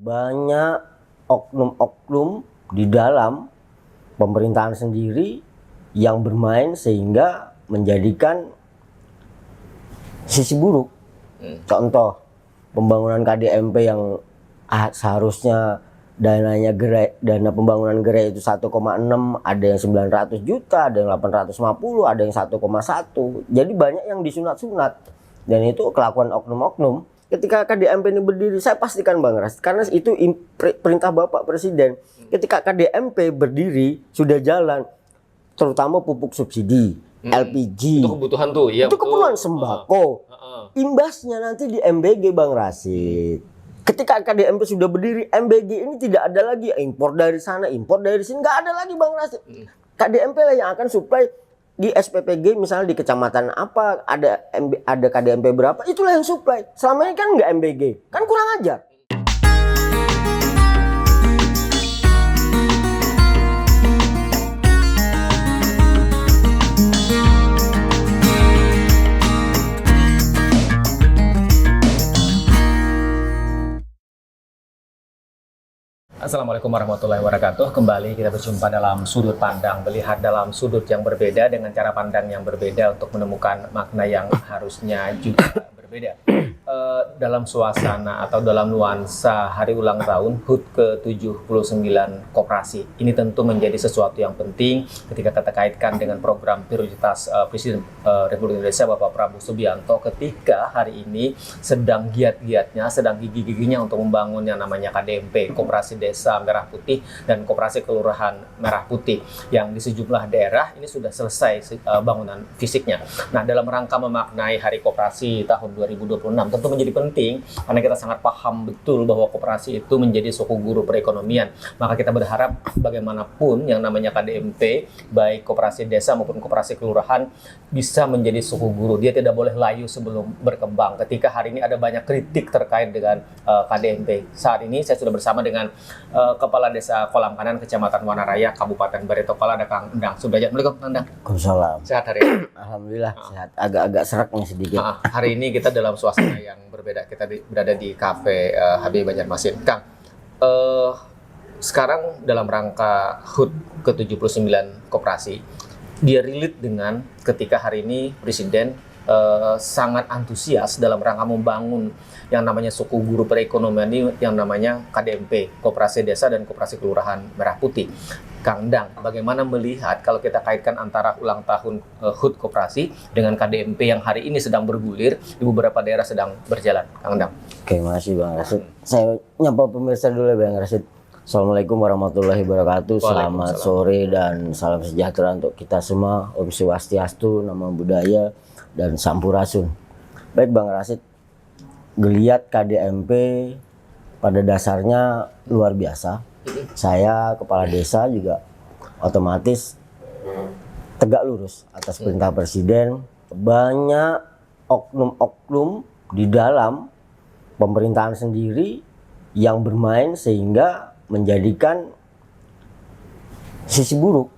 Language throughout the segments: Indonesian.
Banyak oknum-oknum di dalam pemerintahan sendiri yang bermain sehingga menjadikan sisi buruk. Contoh, pembangunan KDMP yang seharusnya dana pembangunan gerai itu 1,6, ada yang 900 juta, ada yang 850, ada yang 1,1. Jadi banyak yang disunat-sunat. Dan itu kelakuan oknum-oknum. Ketika KDMP ini berdiri, saya pastikan Bang Ras, karena itu perintah Bapak Presiden. Ketika KDMP berdiri, sudah jalan, terutama pupuk subsidi, LPG. Itu kebutuhan tuh, ya. Itu keperluan sembako. Imbasnya nanti di MBG Bang Rasid. Ketika KDMP sudah berdiri, MBG ini tidak ada lagi impor dari sana, impor dari sini, nggak ada lagi Bang Rasid. KDMP lah yang akan supply di SPPG, misalnya di kecamatan apa ada KDMP berapa, itulah yang supply. Selama ini kan nggak MBG, kan kurang ajar. Assalamualaikum warahmatullahi wabarakatuh. Kembali kita berjumpa dalam sudut pandang, melihat dalam sudut yang berbeda dengan cara pandang yang berbeda untuk menemukan makna yang harusnya juga berbeda. Dalam suasana atau dalam nuansa hari ulang tahun HUT ke-79 Koperasi. Ini tentu menjadi sesuatu yang penting ketika kita kaitkan dengan program prioritas Presiden Republik Indonesia Bapak Prabowo Subianto ketika hari ini sedang giat-giatnya, sedang gigi-giginya untuk membangun yang namanya KDMP, Koperasi Desa Merah Putih dan Koperasi Kelurahan Merah Putih, yang di sejumlah daerah ini sudah selesai bangunan fisiknya. Nah, dalam rangka memaknai Hari Koperasi tahun 2026 tentu menjadi penting karena kita sangat paham betul bahwa koperasi itu menjadi suku guru perekonomian. Maka kita berharap bagaimanapun yang namanya KDMP, baik koperasi desa maupun koperasi kelurahan, bisa menjadi suku guru. Dia tidak boleh layu sebelum berkembang. Ketika hari ini ada banyak kritik terkait dengan KDMP. Saat ini saya sudah bersama dengan Kepala Desa Kolam Kanan, Kecamatan Wanaraya, Kabupaten Baretokala, ada Kang Endang Sudrajat. Assalamualaikum Kang Endang. Waalaikumsalam. Sehat hari ini? Alhamdulillah sehat. Agak-agak serak nih sedikit. Hari ini kita dalam suasana yang berbeda. Kita berada di kafe HB Banjarmasin. Kang, sekarang dalam rangka HUT ke-79 Koperasi, dia relate dengan ketika hari ini Presiden sangat antusias dalam rangka membangun yang namanya suku guru perekonomian ini, yang namanya KDMP, Koperasi Desa dan Koperasi Kelurahan Merah Putih. Kang Endang, bagaimana melihat kalau kita kaitkan antara ulang tahun HUT Koperasi dengan KDMP yang hari ini sedang bergulir di beberapa daerah sedang berjalan, Kang Endang? Oke, makasih Bang Rasid. Saya nyapa pemirsa dulu Bang Rasid. Assalamualaikum warahmatullahi wabarakatuh. Selamat sore dan salam sejahtera untuk kita semua. Om Swastiastu, Namo Buddhaya, dan Sampurasun. Baik Bang Rasid, geliat KDMP pada dasarnya luar biasa. Saya kepala desa juga otomatis tegak lurus atas perintah Presiden. Banyak oknum-oknum di dalam pemerintahan sendiri yang bermain sehingga menjadikan sisi buruk.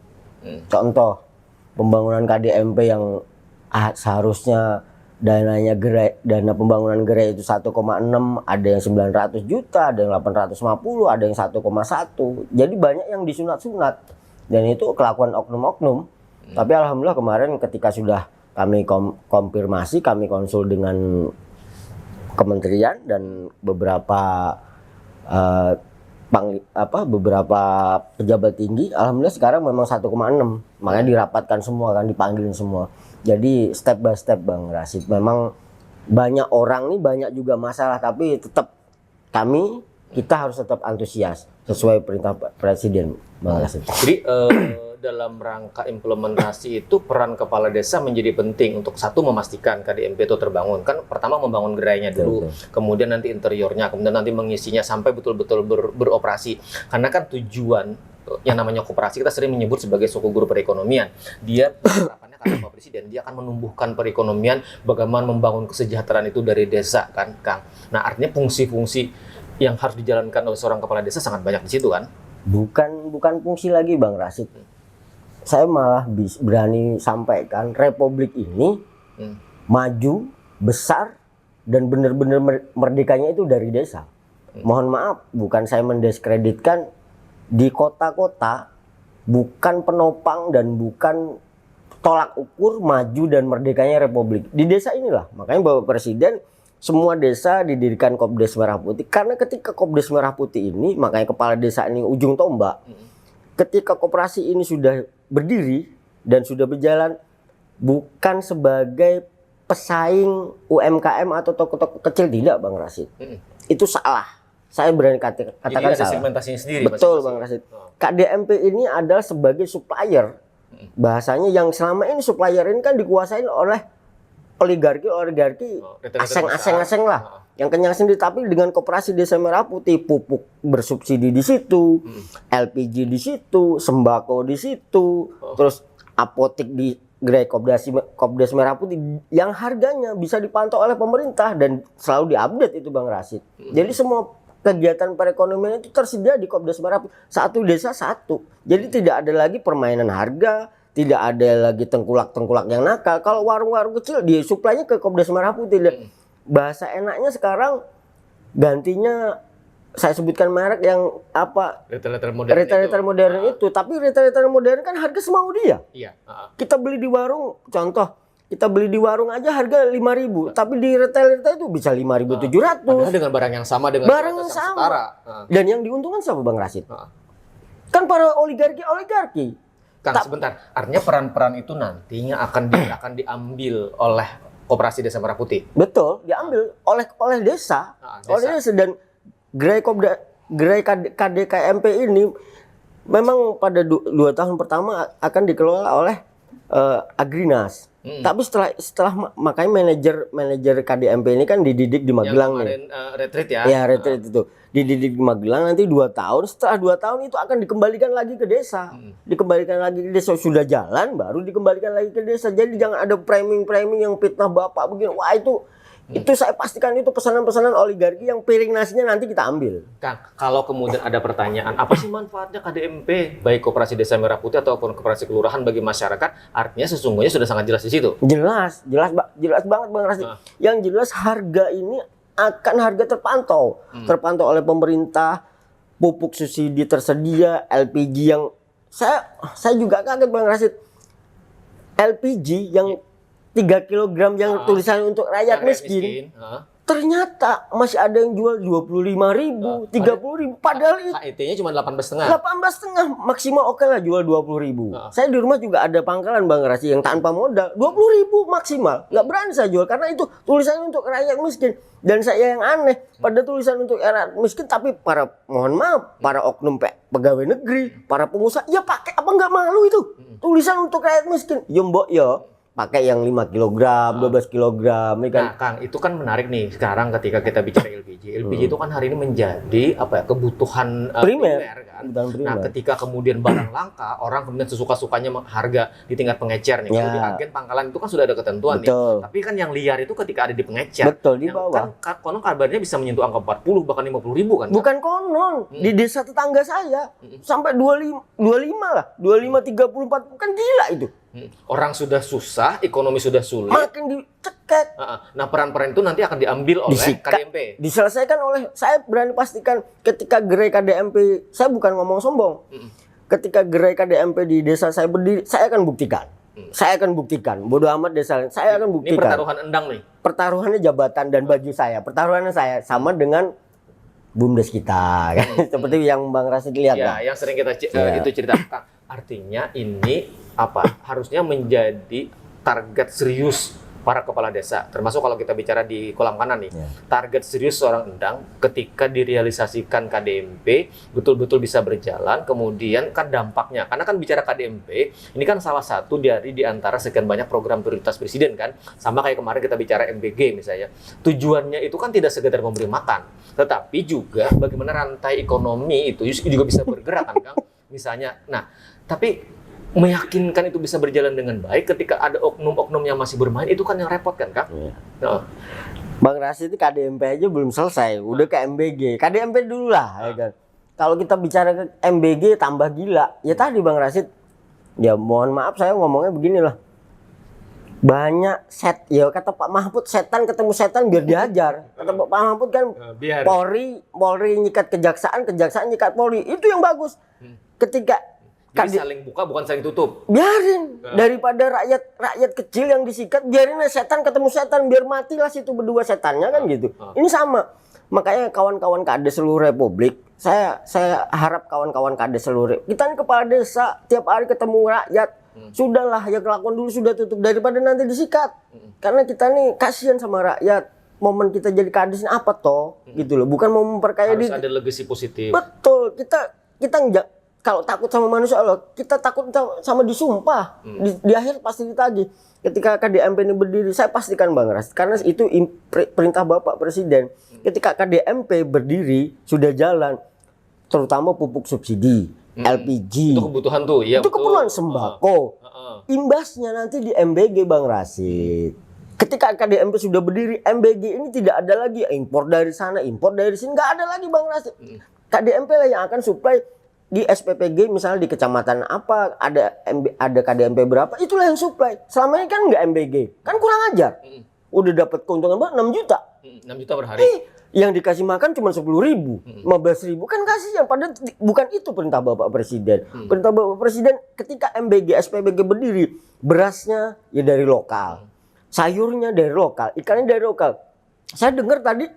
Contoh, pembangunan KDMP yang seharusnya dana pembangunan gerai itu 1,6, ada yang 900 juta, ada yang 850, ada yang 1,1. Jadi banyak yang disunat-sunat. Dan itu kelakuan oknum-oknum. Tapi alhamdulillah kemarin ketika sudah kami konfirmasi, kami konsul dengan kementerian dan beberapa beberapa pejabat tinggi, alhamdulillah sekarang memang 1,6. Makanya dirapatkan semua kan, dipanggilin semua. Jadi step by step Bang Rasid. Memang banyak orang nih, banyak juga masalah, tapi tetap kita harus tetap antusias sesuai perintah Presiden Bang Rasid. Jadi dalam rangka implementasi itu peran kepala desa menjadi penting untuk satu memastikan KDMP itu terbangun. Kan pertama membangun gerainya dulu, kemudian nanti interiornya, kemudian nanti mengisinya sampai betul-betul beroperasi. Karena kan tujuan yang namanya koperasi kita sering menyebut sebagai suku guru perekonomian. Dia harapannya kata Pak Presiden, dia akan menumbuhkan perekonomian, bagaimana membangun kesejahteraan itu dari desa kan, Kang. Nah, artinya fungsi-fungsi yang harus dijalankan oleh seorang kepala desa sangat banyak di situ kan? Bukan fungsi lagi Bang Rasid. Saya malah berani sampaikan Republik ini maju, besar, dan benar-benar merdekanya itu dari desa. Mohon maaf, bukan saya mendiskreditkan, di kota-kota bukan penopang dan bukan tolak ukur maju dan merdekanya Republik. Di desa inilah, makanya Bapak Presiden semua desa didirikan Kopdes Merah Putih. Karena ketika Kopdes Merah Putih ini, makanya kepala desa ini ujung tombak. Ketika koperasi ini sudah berdiri dan sudah berjalan, bukan sebagai pesaing UMKM atau toko-toko kecil, tidak Bang Rasid. Itu salah. Saya berani katakan Jadi ada salah. segmentasinya sendiri. Betul masing-masing. Bang Rasid. KDMP ini adalah sebagai supplier. Bahasanya yang selama ini supplier ini kan dikuasain oleh oligarki asing lah, yang kenyang sendiri. Tapi dengan koperasi Desa Merah Putih, pupuk bersubsidi di situ, LPG di situ, sembako di situ, terus apotek di gerai Kopdes Merah Putih yang harganya bisa dipantau oleh pemerintah dan selalu diupdate itu Bang Rasid. Jadi semua kegiatan perekonomian itu tersedia di Kopdes Merah Putih, satu desa satu. Jadi tidak ada lagi permainan harga, tidak ada lagi tengkulak-tengkulak yang nakal. Kalau warung-warung kecil dia suplainya ke Kopdes Merah Putih. Bahasa enaknya sekarang gantinya saya sebutkan merek yang apa? Retail modern itu. Tapi retail modern kan harga semau dia. Iya. Kita beli di warung, contoh kita beli di warung aja harga 5.000, tapi di retail itu bisa 5.700. Padahal dengan barang yang sama dengan barang yang sama. setara. Dan yang diuntungkan siapa Bang Rasid? Kan para oligarki. Kang, sebentar. Artinya peran-peran itu nantinya akan diambil oleh Koperasi Desa Merah Putih. Betul, diambil oleh desa. Oleh desa. Dan gerai KDKMP ini memang pada 2 tahun pertama akan dikelola oleh Agrinas. Tapi setelah makanya manajer KDMP ini kan dididik di Magelang nih. Retreat ya. Ya, retreat itu. Dididik di Magelang, nanti 2 tahun. Setelah 2 tahun itu akan dikembalikan lagi ke desa. Dikembalikan lagi ke desa, sudah jalan baru dikembalikan lagi ke desa. Jadi jangan ada framing yang fitnah Bapak begini. Wah, itu saya pastikan itu pesanan-pesanan oligarki yang piring nasinya nanti kita ambil. Kang, kalau kemudian ada pertanyaan, apa sih manfaatnya KDMP, baik Koperasi Desa Merah Putih ataupun Koperasi Kelurahan bagi masyarakat? Artinya sesungguhnya sudah sangat jelas di situ. Jelas banget Bang Rasid. Yang jelas harga ini akan harga terpantau oleh pemerintah, pupuk subsidi tersedia, LPG yang saya juga kaget Bang Rasid. LPG yang 3 kilogram yang tulisannya untuk rakyat miskin. Ternyata masih ada yang jual 25.000, 30.000. Padahal itu HET-nya cuma 18,5. 18,5 maksimal, oke lah jual 20.000. Saya di rumah juga ada pangkalan Bang Rasid yang tanpa modal 20.000 maksimal. Nggak berani saya jual karena itu tulisannya untuk rakyat miskin. Dan saya yang aneh, pada tulisan untuk rakyat miskin, tapi mohon maaf, para oknum pegawai negeri, para pengusaha, ya pakai apa nggak malu itu? Tulisan untuk rakyat miskin. Yo mbok yo. Pakai yang 5 kilogram, 12 kilogram, ini kan. Nah, Kang, itu kan menarik nih sekarang ketika kita bicara LPG. LPG itu kan hari ini menjadi kebutuhan primer kan. Nah, ketika kemudian barang langka, orang kemudian sesuka-sukanya harga di tingkat pengecer nih. Kalau di agen pangkalan itu kan sudah ada ketentuan nih. Tapi kan yang liar itu ketika ada di pengecer. Betul, di bawah. Kan konon kabarnya bisa menyentuh angka 40 bahkan 50.000 kan. Bukan konon, di desa tetangga saya sampai 25 lah, 25 34 kan gila itu. Orang sudah susah, ekonomi sudah sulit. Makin dicekek. Nah, peran-peran itu nanti akan diambil oleh KDMP. Diselesaikan oleh, saya berani pastikan ketika gerai KDMP, saya bukan ngomong sombong. Ketika gerai KDMP di desa saya berdiri, saya akan buktikan. Saya akan buktikan. Bodoh amat desa, saya akan buktikan. Ini pertaruhan endang nih. Pertaruhannya jabatan dan baju saya. Pertaruhannya saya sama dengan BUMDes kita, kan? Seperti yang Bang Rasid lihat. Ya, yang sering kita itu ceritakan. Artinya ini harusnya menjadi target serius para kepala desa, termasuk kalau kita bicara di kolam kanan nih. Target serius seorang endang ketika direalisasikan KDMP betul-betul bisa berjalan, kemudian kan dampaknya, karena kan bicara KDMP ini kan salah satu dari antara sekian banyak program prioritas presiden kan, sama kayak kemarin kita bicara MBG misalnya. Tujuannya itu kan tidak sekedar memberi makan, tetapi juga bagaimana rantai ekonomi itu juga bisa bergerak kan Kang, misalnya. Nah, tapi meyakinkan itu bisa berjalan dengan baik ketika ada oknum-oknum yang masih bermain, itu kan yang repot kan Kang? Bang Rasid itu KDMP aja belum selesai, udah ke MBG. KDMP dulu lah, ya kan. Kalau kita bicara ke MBG tambah gila. Ya tadi Bang Rasid, ya mohon maaf saya ngomongnya beginilah. banyak ya kata Pak Mahfud, setan ketemu setan biar diajar. Kata Pak Mahfud kan Biar. Polri nyikat kejaksaan nyikat Polri, itu yang bagus. Ketika Jadi saling buka bukan saling tutup. biarin daripada rakyat kecil yang disikat, biarin aja setan ketemu setan, biar matilah situ berdua setannya kan gitu. Ini sama. Makanya kawan-kawan kades seluruh Republik, saya harap kawan-kawan kades seluruh, kita ini kepala desa tiap hari ketemu rakyat, sudahlah ya kelakuan dulu sudah tutup daripada nanti disikat. Karena kita nih kasihan sama rakyat. Momen kita jadi kades ini apa toh gitu loh, bukan mau memperkaya Harus diri. ada legacy positif. Betul, kita enggak, kalau takut sama manusia Allah, kita takut sama disumpah. Di akhir pasti ditagih. Ketika KDMP ini berdiri, saya pastikan Bang Ras, karena itu perintah Bapak Presiden. Ketika KDMP berdiri, sudah jalan, terutama pupuk subsidi, LPG. Itu kebutuhan tuh, ya. Itu keperluan sembako. Imbasnya nanti di MBG Bang Rasid. Ketika KDMP sudah berdiri, MBG ini tidak ada lagi impor dari sana, impor dari sini, nggak ada lagi Bang Rasid. KDMP lah yang akan supply di SPPG, misalnya di kecamatan apa ada KDMP berapa, itulah yang supply. Selama ini kan nggak MBG, kan kurang ajar. Udah dapat keuntungan berapa? 6 juta. 6 juta per hari. Yang dikasih makan cuma 10.000, 15.000, kan kasihan. Padahal bukan itu perintah Bapak Presiden. Perintah Bapak Presiden ketika MBG, SPBG berdiri, berasnya ya dari lokal, sayurnya dari lokal, ikannya dari lokal. Saya dengar tadi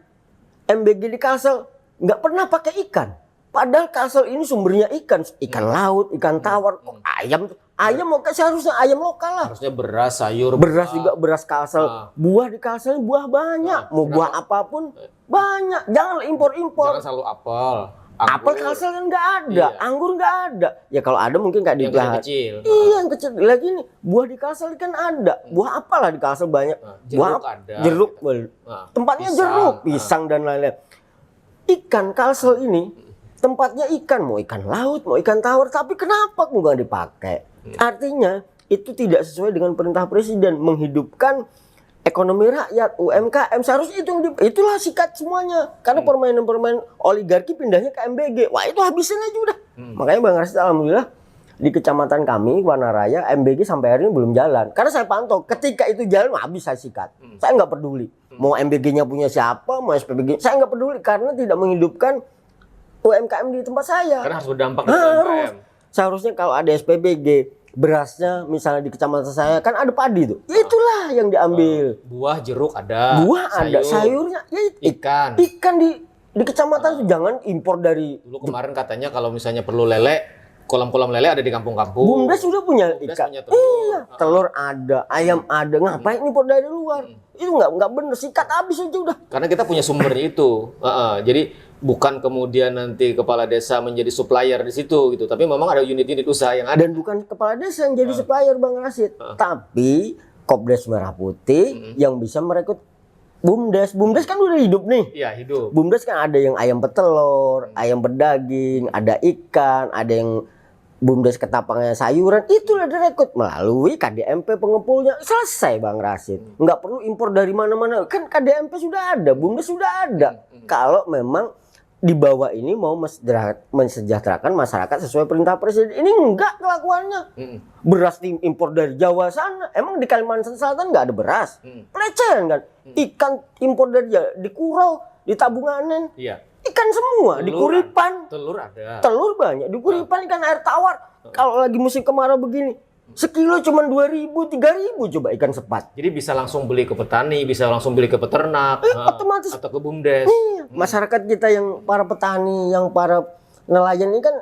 MBG di Kalsel nggak pernah pakai ikan. Padahal Kalsel ini sumbernya ikan laut, ikan tawar, kok ayam seharusnya ayam lokal lah. Harusnya beras, sayur, Beras juga, beras Kalsel. Buah di Kalsel buah banyak. Mau buah apapun banyak. Jangan impor-impor. Jangan selalu apel. Apel Kalsel kan nggak ada, anggur nggak ada. Ya kalau ada mungkin nggak Yang dibahas. kecil. Iya yang kecil. Lagi nih buah di Kalsel kan ada. Buah apalah di Kalsel banyak. Jeruk Buah ada. Jeruk, tempatnya pisang. jeruk, pisang dan lain-lain. Ikan Kalsel ini tempatnya ikan, mau ikan laut, mau ikan tawar, tapi kenapa kok nggak dipakai? Artinya itu tidak sesuai dengan perintah Presiden menghidupkan ekonomi rakyat, UMKM. Seharusnya itulah sikat semuanya. Karena permainan-permainan oligarki pindahnya ke MBG. Wah itu habisin aja udah. Makanya Bang Rasid alhamdulillah di kecamatan kami Wanaraya MBG sampai hari ini belum jalan. Karena saya pantau ketika itu jalan habis saya sikat. Saya nggak peduli. Mau MBG-nya punya siapa, mau SPBG, saya nggak peduli karena tidak menghidupkan UMKM di tempat saya. Karena harus berdampak ke UMKM. Seharusnya kalau ada SPBG, berasnya misalnya di kecamatan saya kan ada padi tuh. Ya itulah yang diambil. Buah, jeruk ada. Buah ada, sayurnya ya ikan. Ikan di kecamatan tuh jangan impor dari. Dulu kemarin katanya kalau misalnya perlu lele, kolam-kolam lele ada di kampung-kampung. Bumdes sudah punya ikan. Punya telur. Iya, telur ada, ayam ada. Ngapain impor dari luar? Itu nggak bener, sikat habis aja udah. Karena kita punya sumbernya itu. Jadi bukan kemudian nanti kepala desa menjadi supplier di situ gitu, tapi memang ada unit-unit usaha yang ada. Dan bukan kepala desa yang jadi supplier Bang Rasid, tapi Kopdes Merah Putih yang bisa merekrut Bumdes. Bumdes kan udah hidup nih. Iya, hidup. Bumdes kan ada yang ayam petelur, ayam berdaging, ada ikan, ada yang Bumdes ketapangnya sayuran. Itulah direkrut melalui KDMP pengepulnya. Selesai Bang Rasid. Nggak perlu impor dari mana-mana. Kan KDMP sudah ada, Bumdes sudah ada. Kalau memang di bawah ini mau mensejahterakan masyarakat sesuai perintah Presiden. Ini enggak kelakuannya. Beras impor dari Jawa sana. Emang di Kalimantan Selatan nggak ada beras? Pelecehan kan? Ikan impor dari Jawa, di Kurau, di Tabunganen. Iya. Ikan semua, di Kuripan. Telur ada. Telur banyak. Di Kuripan ikan air tawar. Kalau lagi musim kemarau begini, sekilo cuma 2.000, 3.000 coba ikan sepat. Jadi bisa langsung beli ke petani, bisa langsung beli ke peternak, otomatis. atau ke Bumdes. Iya. Masyarakat kita yang para petani, yang para nelayan ini kan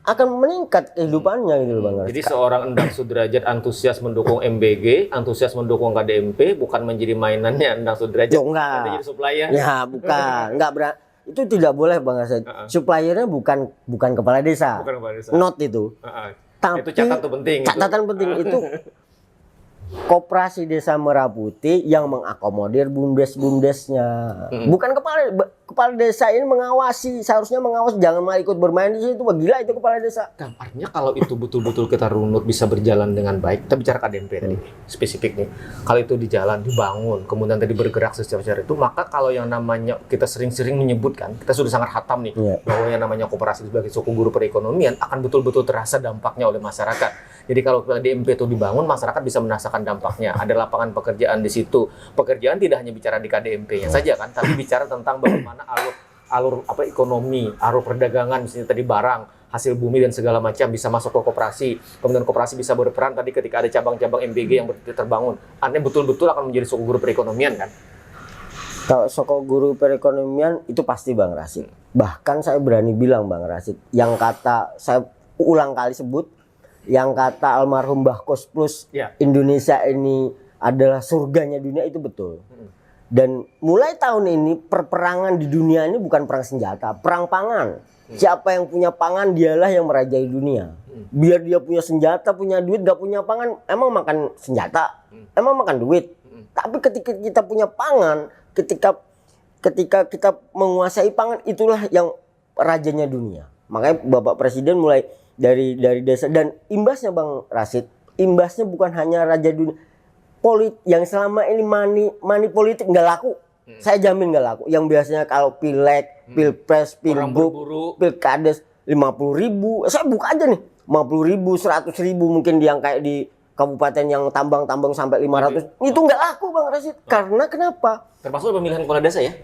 akan meningkat kehidupannya gitu loh Bang. Jadi seorang Endang Sudrajat antusias mendukung MBG, antusias mendukung KDMP, bukan menjadi mainannya Endang Sudrajat. Enggak. Jadi supplier. Ya bukan, itu tidak boleh Bang Rasid. Suppliernya bukan kepala desa. Bukan kepala desa. Not itu. Tapi Itu catatan penting. Catatan penting itu Koperasi Desa Merah Putih yang mengakomodir bumdes-bumdesnya. Bukan kepala desa ini mengawasi, seharusnya mengawasi, jangan malah ikut bermain di situ. Wah, gila itu kepala desa. Nah, artinya kalau itu betul-betul kita runut bisa berjalan dengan baik, kita bicara KDMP tadi spesifik nih. Kalau itu di jalan dibangun, kemudian tadi bergerak secara itu, maka kalau yang namanya kita sering-sering menyebutkan, kita sudah sangat hatam nih, bahwa yang namanya koperasi sebagai suku guru perekonomian akan betul-betul terasa dampaknya oleh masyarakat. Jadi kalau KDMP itu dibangun, masyarakat bisa merasakan merasakan dampaknya. Ada lapangan pekerjaan di situ. Pekerjaan tidak hanya bicara di KDMP-nya saja kan, tapi bicara tentang bagaimana alur ekonomi, alur perdagangan, misalnya tadi barang, hasil bumi dan segala macam bisa masuk ke koperasi. Kemudian koperasi bisa berperan tadi ketika ada cabang-cabang MBG yang terbangun. Artinya betul-betul akan menjadi suku guru perekonomian kan? Kalau soko guru perekonomian itu pasti Bang Rasid. Bahkan saya berani bilang Bang Rasid, yang kata saya ulang kali sebut, yang kata almarhum Mbah Kos Plus, Indonesia ini adalah surganya dunia, itu betul. Dan mulai tahun ini perperangan di dunia ini bukan perang senjata, perang pangan. Siapa yang punya pangan dialah yang merajai dunia. Biar dia punya senjata, punya duit, gak punya pangan, emang makan senjata, emang makan duit. Tapi ketika kita punya pangan, ketika kita menguasai pangan, itulah yang rajanya dunia. Makanya Bapak Presiden mulai dari desa, dan imbasnya Bang Rasid, imbasnya bukan hanya raja dunia. Yang selama ini money politik nggak laku. Saya jamin nggak laku. Yang biasanya kalau pileg, pilpres, pilgub, pilkades 50.000, saya buka aja nih 50.000, 100.000 mungkin yang kayak di kabupaten yang tambang-tambang sampai 500, itu nggak laku Bang Rasid. Karena kenapa? Termasuk pemilihan kepala desa ya?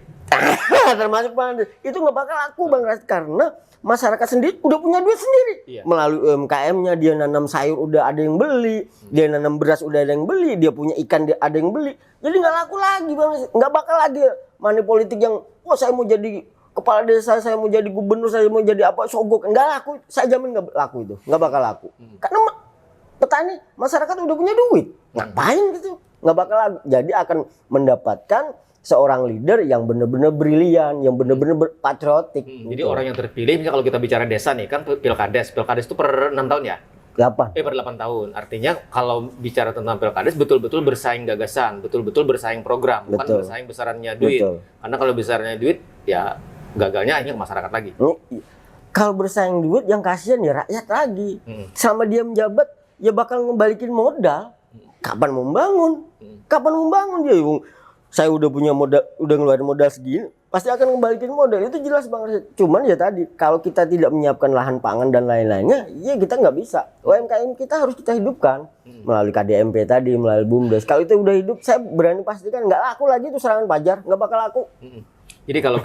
Termasuk kepala desa. Itu nggak bakal laku Bang Rasid, karena masyarakat sendiri udah punya duit sendiri. Melalui UMKM-nya, dia nanam sayur udah ada yang beli, dia nanam beras udah ada yang beli, dia punya ikan dia ada yang beli. Jadi nggak laku lagi Bang Rasid. Nggak bakal lagi money politik yang, wah saya mau jadi kepala desa, saya mau jadi gubernur, saya mau jadi apa, sogok. Nggak laku, saya jamin nggak laku itu. Nggak bakal laku. Karena petani, masyarakat udah punya duit. Ngapain gitu? Nggak bakal laku. Jadi akan mendapatkan seorang leader yang benar-benar brilian, yang benar-benar patriotik. Jadi orang yang terpilih, misalnya kalau kita bicara desa nih, kan pilkades itu per 6 tahun ya? 8. Per 8 tahun. Artinya kalau bicara tentang pilkades, betul-betul bersaing gagasan, betul-betul bersaing program, bukan bersaing besarannya duit. Karena kalau besarnya duit, ya gagalnya hanya ke masyarakat lagi. Kalau bersaing duit, yang kasihan ya rakyat lagi. Selama dia menjabat, ya bakal ngebalikin modal. Kapan mau membangun? Kapan mau membangun dia? Saya udah punya modal, udah ngeluarin modal segini, pasti akan kembalikan modal. Itu jelas Bang Rasid. Cuman ya tadi, kalau kita tidak menyiapkan lahan pangan dan lain-lainnya, ya kita nggak bisa. UMKM kita harus kita hidupkan melalui KDMP tadi, melalui BUMDes. Kalau itu udah hidup, saya berani pastikan nggak laku lagi itu serangan pajar, nggak bakal laku. Jadi kalau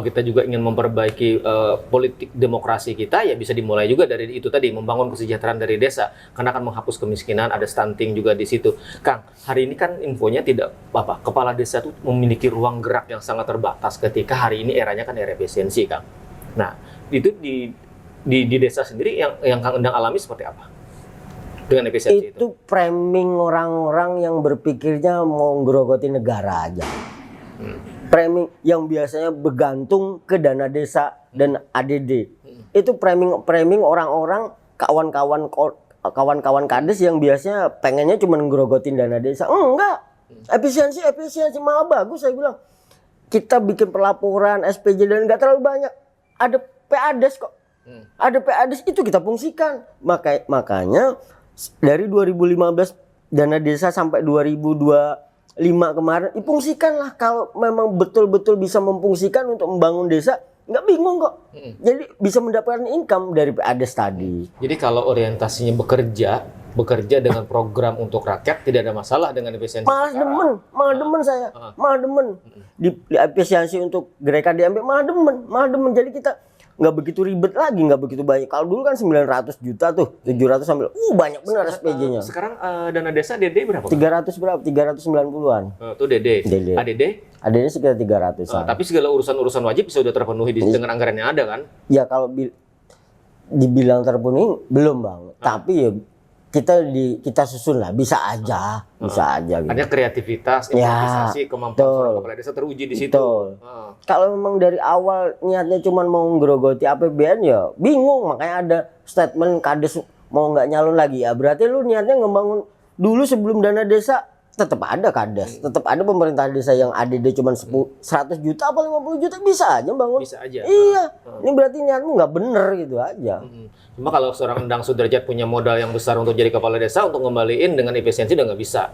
kita juga ingin memperbaiki politik demokrasi kita, ya bisa dimulai juga dari itu tadi, membangun kesejahteraan dari desa, karena akan menghapus kemiskinan, ada stunting juga di situ. Kang, hari ini kan infonya tidak kepala desa itu memiliki ruang gerak yang sangat terbatas ketika hari ini eranya kan era efisiensi, Kang. Nah, itu di desa sendiri yang Kang Endang alami seperti apa? Dengan efisiensi itu framing orang-orang yang berpikirnya mau ngerogoti negara aja. Framing yang biasanya bergantung ke dana desa dan ADD. Itu framing orang-orang kawan-kawan kades yang biasanya pengennya cuma ngerogotin dana desa. Enggak. Efisiensi malah bagus saya bilang. Kita bikin pelaporan SPJ dan enggak terlalu banyak. Ada PADes kok. Ada PADes itu kita fungsikan. Makanya dari 2015 dana desa sampai 2025 kemarin difungsikanlah. Kalau memang betul-betul bisa memfungsikan untuk membangun desa, nggak bingung kok. Jadi bisa mendapatkan income dari PADes tadi. Jadi kalau orientasinya bekerja dengan program untuk rakyat, tidak ada masalah dengan efisiensi. Malah demen saya. Malah demen. Di efisiensi untuk Gerai KDMP malah demen. Jadi kita nggak begitu ribet lagi, nggak begitu banyak. Kalau dulu kan 900 juta tuh, 700 sampai banyak benar SPJ-nya. Sekarang dana desa DD berapa? 300 berapa? 390-an. Itu DD. ADD? ADD sekitar 300-an. Tapi segala urusan wajib sudah terpenuhi dengan anggaran yang ada kan? Ya kalau dibilang terpenuhi belum Bang. Tapi ya kita susun lah, bisa aja gitu. Ada kreativitas, improvisasi, kemampuan seorang kepala desa teruji di situ. Kalau memang dari awal niatnya cuma mau ngerogoti APBN ya bingung, makanya ada statement kades mau nggak nyalon lagi ya. Berarti lu niatnya ngebangun dulu sebelum dana desa. Tetap ada kades, tetap ada pemerintah desa yang ADD cuma 100 juta apa 50 juta bisa aja bangun. Bisa aja. Iya. Ini berarti niatmu nggak bener gitu aja. Cuma kalau seorang Endang Sudrajat punya modal yang besar untuk jadi kepala desa, untuk ngembaliin dengan efisiensi udah nggak bisa.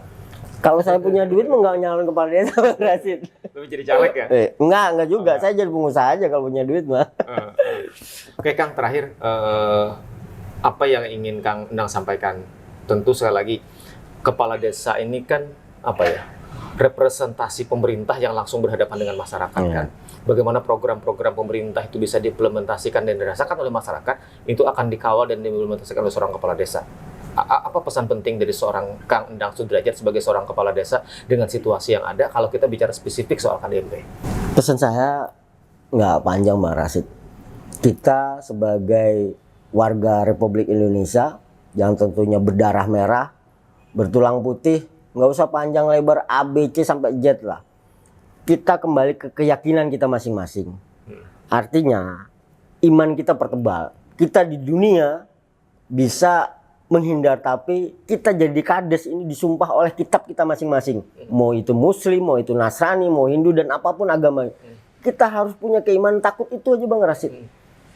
Kalau saya punya duit mau nggak nyalon kepala desa Bang Rasid. Lebih jadi caleg ya? Enggak juga. Saya jadi pengusaha aja kalau punya duit mah. Oke Kang, terakhir apa yang ingin Kang Endang sampaikan? Tentu sekali lagi kepala desa ini kan apa ya, representasi pemerintah yang langsung berhadapan dengan masyarakat kan. Bagaimana program-program pemerintah itu bisa diimplementasikan dan dirasakan oleh masyarakat, itu akan dikawal dan diimplementasikan oleh seorang kepala desa. Apa pesan penting dari seorang Kang Endang Sudrajat sebagai seorang kepala desa dengan situasi yang ada kalau kita bicara spesifik soal KDMP? Pesan saya nggak panjang Bang Rasid. Kita sebagai warga Republik Indonesia yang tentunya berdarah merah, bertulang putih, nggak usah panjang lebar A, B, C sampai Z lah. Kita kembali ke keyakinan kita masing-masing. Artinya iman kita pertebal. Kita di dunia bisa menghindar, tapi kita jadi kades ini disumpah oleh kitab kita masing-masing. Mau itu Muslim, mau itu Nasrani, mau Hindu dan apapun agama. Kita harus punya keimanan, takut itu aja Bang Rasid.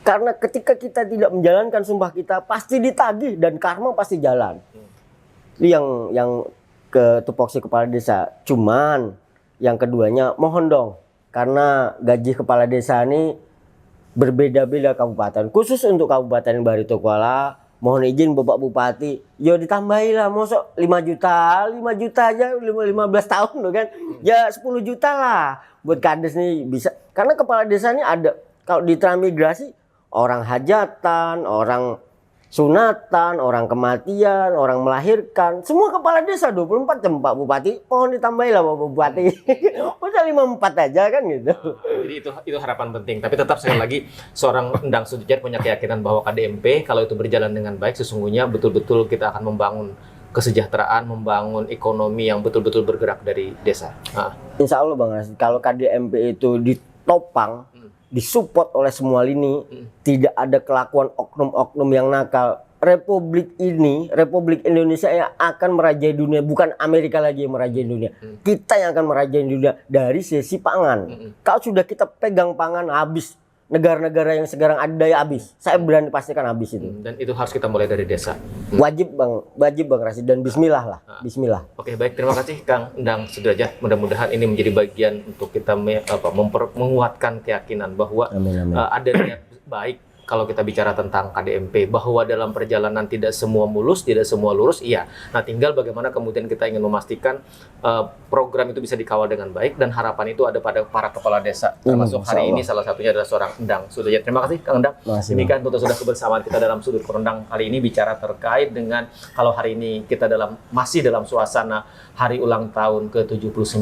Karena ketika kita tidak menjalankan sumpah kita, pasti ditagih dan karma pasti jalan. Itu yang ke tupoksi kepala desa. Cuman yang keduanya mohon dong, karena gaji kepala desa ini berbeda-beda kabupaten. Khusus untuk Kabupaten Barito Kuala, mohon izin Bapak Bupati, yo ditambahilah, mosok 5 juta aja 15 tahun loh kan. Ya 10 juta lah buat kades nih bisa. Karena kepala desa ini ada, kalau di transmigrasi orang hajatan, orang sunatan, orang kematian, orang melahirkan, semua kepala desa 24 jam Pak Bupati, mohon ditambahilah Bapak Bupati. Masa 54 aja kan gitu. Jadi itu harapan penting. Tapi tetap sekali lagi seorang Endang Sudrajat punya keyakinan bahwa KDMP kalau itu berjalan dengan baik, sesungguhnya betul-betul kita akan membangun kesejahteraan, membangun ekonomi yang betul-betul bergerak dari desa. Insya Allah Bang Rasid, kalau KDMP itu ditopang, disupport oleh semua lini, tidak ada kelakuan oknum-oknum yang nakal. Republik ini, Republik Indonesia yang akan merajai dunia, bukan Amerika lagi yang merajai dunia. Kita yang akan merajai dunia dari sisi pangan. Kalau sudah kita pegang pangan, habis. Negara-negara yang sekarang ada daya habis. Saya berani pastikan habis itu. Dan itu harus kita mulai dari desa. Wajib Bang Rasid, dan bismillah lah. Bismillah. Oke, baik, terima kasih Kang Endang Sudrajat. Mudah-mudahan ini menjadi bagian untuk kita menguatkan keyakinan bahwa ada niat baik kalau kita bicara tentang KDMP, bahwa dalam perjalanan tidak semua mulus, tidak semua lurus, iya. Nah, tinggal bagaimana kemudian kita ingin memastikan program itu bisa dikawal dengan baik, dan harapan itu ada pada para kepala desa. Termasuk hari ini salah satunya adalah seorang Endang Sudrajat. Terima kasih Kang Endang. Demikian untuk sudah kebersamaan kita dalam Sudut Pandang kali ini, bicara terkait dengan kalau hari ini kita masih dalam suasana hari ulang tahun ke-79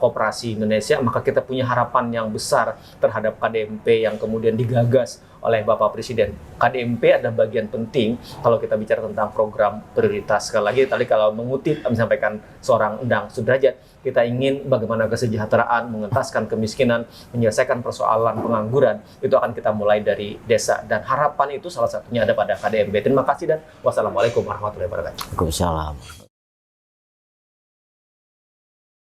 Koperasi Indonesia, maka kita punya harapan yang besar terhadap KDMP yang kemudian digagas oleh Bapak Presiden. KDMP adalah bagian penting kalau kita bicara tentang program prioritas. Sekali lagi tadi kalau mengutip disampaikan seorang Endang Sudrajat, kita ingin bagaimana kesejahteraan, mengentaskan kemiskinan, menyelesaikan persoalan pengangguran, itu akan kita mulai dari desa, dan harapan itu salah satunya ada pada KDMP. Terima kasih dan wassalamualaikum warahmatullahi wabarakatuh. Waalaikumsalam.